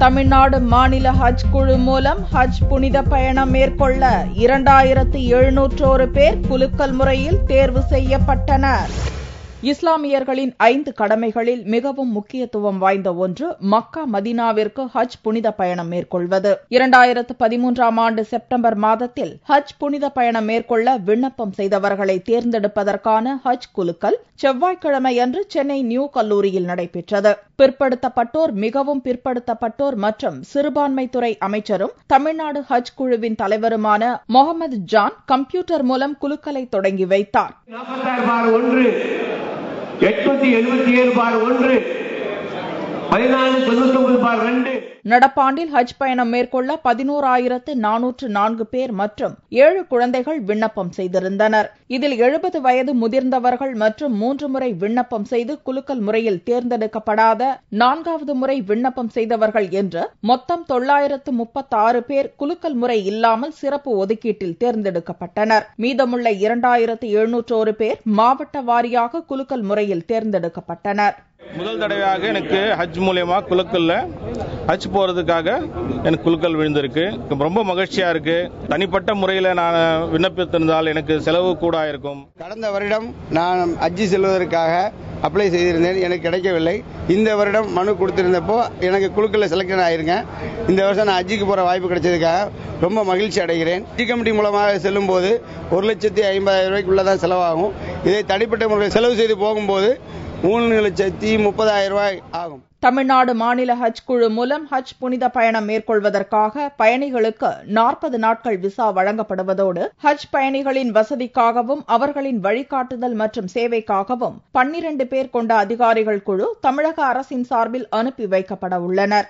தமிழ்நாடு மாநில ஹஜ் குழு மூலம் ஹஜ் புனித பயணம் மேற்கொள்ள 2701 பேர் குலுக்கல் முறையில் தேர்வு செய்யப்பட்டனர். இஸ்லாமியர்களின் 5 கடமைகளில் மிகவும் முக்கியத்துவம் வாய்ந்த ஒன்று மக்கா மதீனாவிற்கு ஹஜ் புனித பயணம் மேற்கொள்வது. 2013ஆம் ஆண்டு செப்டம்பர் மாதத்தில் ஹஜ் புனித பயணம் மேற்கொள்ள விண்ணப்பம் செய்தவர்களை தேர்ந்தெடுப்பதற்கான ஹஜ் குலுக்கல் செவ்வாய்க்கிழமையன்று சென்னை நியூ கல்லூரியில் நடைபெற்றது. பிற்படுத்தப்பட்டோர், மிகவும் பிற்படுத்தப்பட்டோர் மற்றும் சிறுபான்மைத்துறை அமைச்சரும் தமிழ்நாடு ஹஜ் குழுவின் தலைவருமான முகமது ஜான் கம்ப்யூட்டர் மூலம் குலுக்கலை தொடங்கி வைத்தார். 877/1 நடப்பாண்டில் ஹஜ் பயணம் மேற்கொள்ள 11,404 பேர் மற்றும் 7 குழந்தைகள் விண்ணப்பம் செய்திருந்தனர். இதில் 70 வயது முதிர்ந்தவர்கள் மற்றும் 3 முறை விண்ணப்பம் செய்து குலுக்கல் முறையில் தேர்ந்தெடுக்கப்படாத 4வது முறை விண்ணப்பம் செய்தவர்கள் என்று மொத்தம் 936 பேர் குலுக்கல் முறை இல்லாமல் சிறப்பு ஒதுக்கீட்டில் தேர்ந்தெடுக்கப்பட்டனர். மீதமுள்ள 2701 பேர் மாவட்ட வாரியாக குலுக்கல் முறையில் தேர்ந்தெடுக்கப்பட்டனர். முதல் தடவையாக எனக்கு ஹஜ் மூலமா குலுக்கல்ல ஹஜ் போறதுக்காக எனக்கு குலுக்கல் விழுந்திருக்கு. ரொம்ப மகிழ்ச்சியா இருக்கு. தனிப்பட்ட முறையில் நான் விண்ணப்பித்திருந்தால் எனக்கு செலவு கூட இருக்கும். கடந்த வருடம் நான் ஹஜ் செல்வதற்காக அப்ளை செய்திருந்தேன், எனக்கு கிடைக்கவில்லை. இந்த வருடம் மனு கொடுத்திருந்தப்போ எனக்கு குலுக்கல்ல செலக்ஷன் ஆயிருக்கேன். இந்த வருஷம் நான் ஹஜ்ஜுக்கு போற வாய்ப்பு கிடைச்சதுக்காக ரொம்ப மகிழ்ச்சி அடைகிறேன். ஹஜ் கமிட்டி மூலமாக செல்லும் போது 1,50,000 ரூபாய்க்குள்ளதான் செலவாகும். இதை தனிப்பட்ட முறையில் செலவு செய்து போகும்போது 3,30,000 ரூபாய் ஆகும். தமிழ்நாடு மாநில ஹஜ் குழு மூலம் ஹஜ் புனித பயணம் மேற்கொள்வதற்காக பயணிகளுக்கு 40 நாட்கள் விசா வழங்கப்படுவதோடு ஹஜ் பயணிகளின் வசதிக்காகவும் அவர்களின் வழிகாட்டுதல் மற்றும் சேவைக்காகவும் 12 பேர் கொண்ட அதிகாரிகள் குழு தமிழக அரசின் சார்பில் அனுப்பி வைக்கப்பட உள்ளனர்.